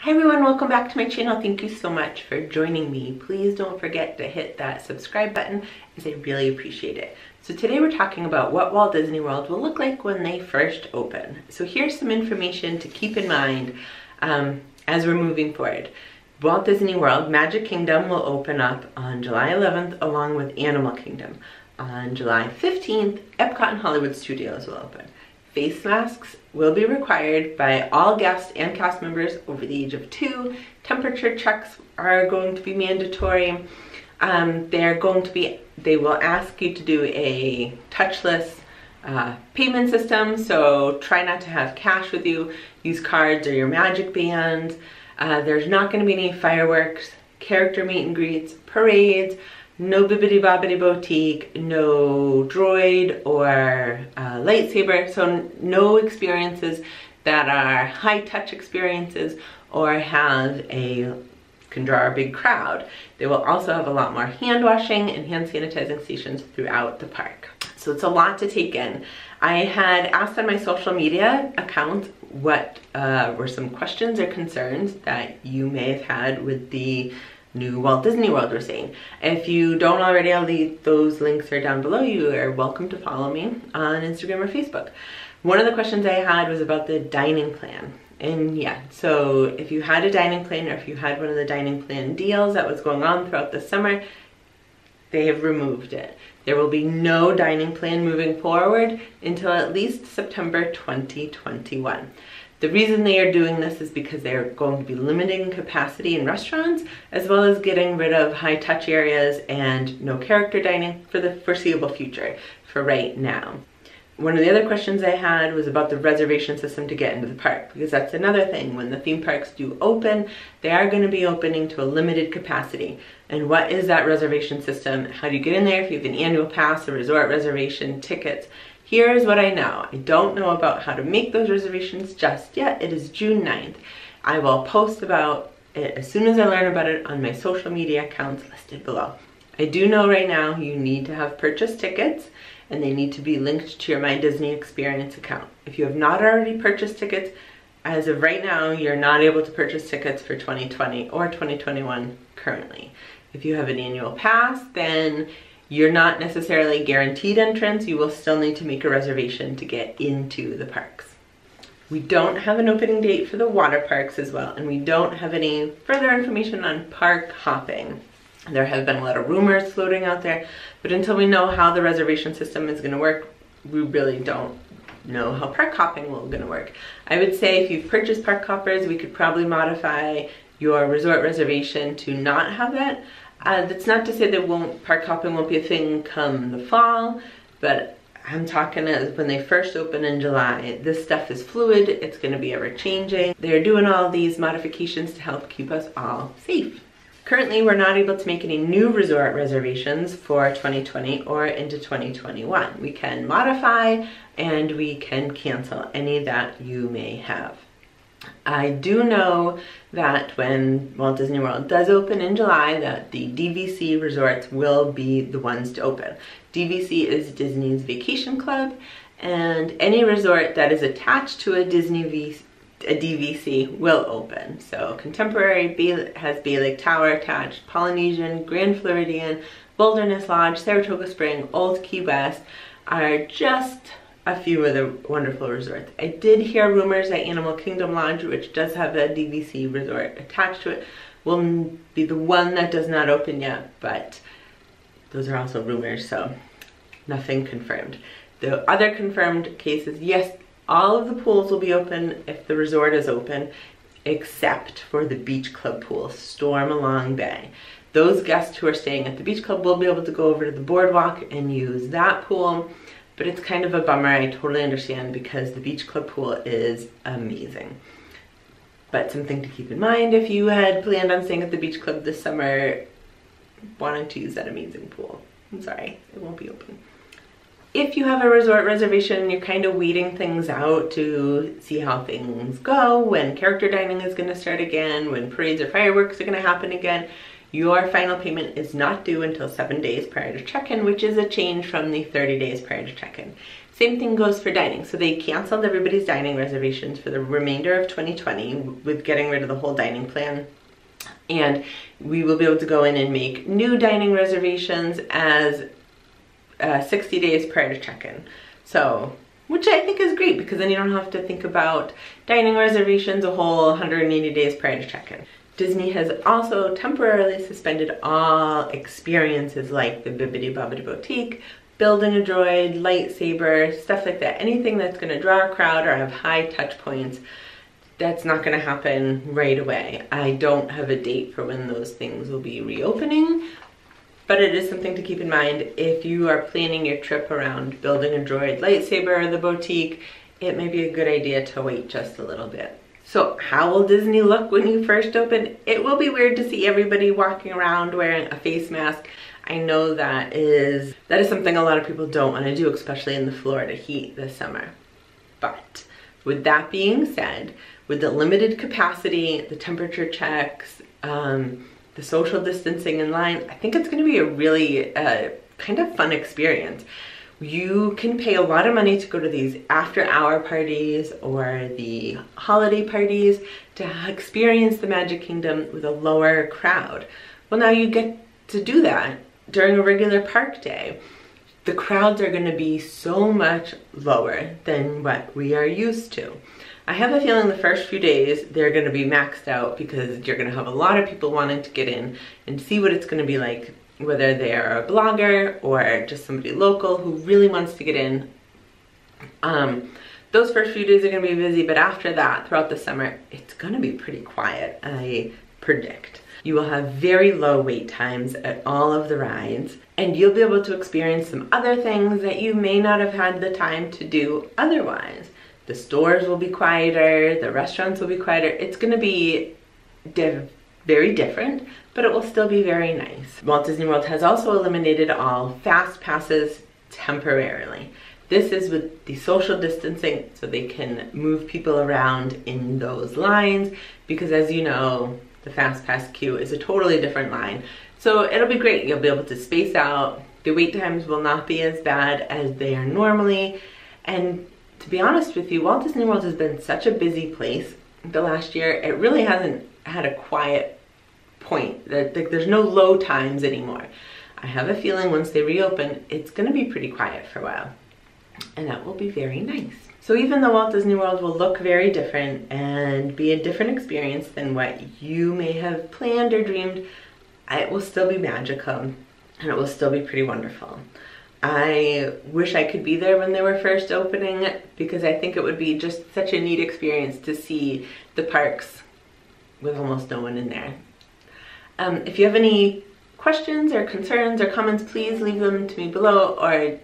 Hi everyone, welcome back to my channel. Thank you so much for joining me. Please don't forget to hit that subscribe button as I really appreciate it. So today we're talking about what Walt Disney World will look like when they first open. So here's some information to keep in mind as we're moving forward. Walt Disney World Magic Kingdom will open up on July 11th along with Animal Kingdom. On July 15th, Epcot and Hollywood Studios will open. Face masks will be required by all guests and cast members over the age of 2. Temperature checks are going to be mandatory. They will ask you to do a touchless payment system, so try not to have cash with you. Use cards or your magic bands. There's not going to be any fireworks, character meet and greets, parades, no bibbidi bobbidi boutique, no droid or lightsaber, so no experiences that are high touch experiences or can draw a big crowd. They will also have a lot more hand washing and hand sanitizing stations throughout the park. So it's a lot to take in. I had asked on my social media accounts what were some questions or concerns that you may have had with the new Walt Disney World we're seeing. If you don't already, those links are down below. You are welcome to follow me on Instagram or Facebook. One of the questions I had was about the dining plan. And yeah, so if you had a dining plan or if you had one of the dining plan deals that was going on throughout the summer, they have removed it. There will be no dining plan moving forward until at least September 2021. The reason they are doing this is because they're going to be limiting capacity in restaurants, as well as getting rid of high touch areas and no character dining for the foreseeable future, for right now. One of the other questions I had was about the reservation system to get into the park, because that's another thing. When the theme parks do open, they are going to be opening to a limited capacity. And what is that reservation system? How do you get in there if you have an annual pass, a resort reservation, tickets? Here's what I know. I don't know about how to make those reservations just yet. It is June 9th. I will post about it as soon as I learn about it on my social media accounts listed below. I do know right now you need to have purchased tickets and they need to be linked to your My Disney Experience account. If you have not already purchased tickets, as of right now, you're not able to purchase tickets for 2020 or 2021 currently. If you have an annual pass, then you're not necessarily guaranteed entrance. You will still need to make a reservation to get into the parks. We don't have an opening date for the water parks as well, and we don't have any further information on park hopping. There have been a lot of rumors floating out there, but until we know how the reservation system is going to work, we really don't know how park hopping will going to work. I would say if you've purchased park hoppers, we could probably modify your resort reservation to not have that. That's not to say that park hopping won't be a thing come the fall, but I'm talking as when they first open in July. This stuff is fluid, it's going to be ever changing. They're doing all these modifications to help keep us all safe. Currently, we're not able to make any new resort reservations for 2020 or into 2021. We can modify and we can cancel any that you may have. I do know that when Walt Disney World does open in July, that the DVC resorts will be the ones to open. DVC is Disney's Vacation Club, and any resort that is attached to a DVC will open. So Contemporary has Bay Lake Tower attached, Polynesian, Grand Floridian, Wilderness Lodge, Saratoga Spring, Old Key West are just a few of the wonderful resorts. I did hear rumors that Animal Kingdom Lodge, which does have a DVC resort attached to it, will be the one that does not open yet, but those are also rumors, so nothing confirmed. The other confirmed cases, yes, all of the pools will be open if the resort is open, except for the Beach Club pool, Stormalong Bay. Those guests who are staying at the Beach Club will be able to go over to the boardwalk and use that pool. But it's kind of a bummer, I totally understand, because the Beach Club pool is amazing. But something to keep in mind if you had planned on staying at the Beach Club this summer, wanting to use that amazing pool. I'm sorry, it won't be open. If you have a resort reservation and you're kind of waiting things out to see how things go, when character dining is going to start again, when parades or fireworks are going to happen again, your final payment is not due until 7 days prior to check-in, which is a change from the 30 days prior to check-in. Same thing goes for dining. So they canceled everybody's dining reservations for the remainder of 2020 with getting rid of the whole dining plan. And we will be able to go in and make new dining reservations as 60 days prior to check-in. So, which I think is great, because then you don't have to think about dining reservations a whole 180 days prior to check-in. Disney has also temporarily suspended all experiences like the Bibbidi Bobbidi Boutique, building a droid, lightsaber, stuff like that. Anything that's going to draw a crowd or have high touch points, that's not going to happen right away. I don't have a date for when those things will be reopening, but it is something to keep in mind if you are planning your trip around building a droid, lightsaber, or the boutique. It may be a good idea to wait just a little bit. So how will Disney look when you first open? It will be weird to see everybody walking around wearing a face mask. I know that is something a lot of people don't want to do, especially in the Florida heat this summer. But with that being said, with the limited capacity, the temperature checks, the social distancing in line, I think it's going to be a really kind of fun experience. You can pay a lot of money to go to these after-hour parties or the holiday parties to experience the Magic Kingdom with a lower crowd. Well, now you get to do that during a regular park day. The crowds are going to be so much lower than what we are used to. I have a feeling the first few days they're going to be maxed out, because you're going to have a lot of people wanting to get in and see what it's going to be like, whether they're a blogger or just somebody local who really wants to get in. Those first few days are going to be busy, but after that, throughout the summer, it's going to be pretty quiet, I predict. You will have very low wait times at all of the rides, and you'll be able to experience some other things that you may not have had the time to do otherwise. The stores will be quieter, the restaurants will be quieter. It's going to be very different, but it will still be very nice. Walt Disney World has also eliminated all fast passes temporarily. This is with the social distancing, so they can move people around in those lines, because as you know, the fast pass queue is a totally different line. So it'll be great. You'll be able to space out. The wait times will not be as bad as they are normally. And to be honest with you, Walt Disney World has been such a busy place the last year. It really hasn't had a quiet point. There's no low times anymore. I have a feeling once they reopen, it's going to be pretty quiet for a while. And that will be very nice. So even though Walt Disney World will look very different and be a different experience than what you may have planned or dreamed, it will still be magical and it will still be pretty wonderful. I wish I could be there when they were first opening, because I think it would be just such a neat experience to see the parks with almost no one in there. If you have any questions or concerns or comments, please leave them to me below, or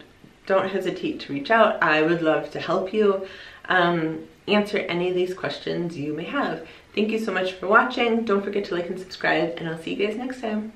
don't hesitate to reach out. I would love to help you answer any of these questions you may have. Thank you so much for watching. Don't forget to like and subscribe, and I'll see you guys next time.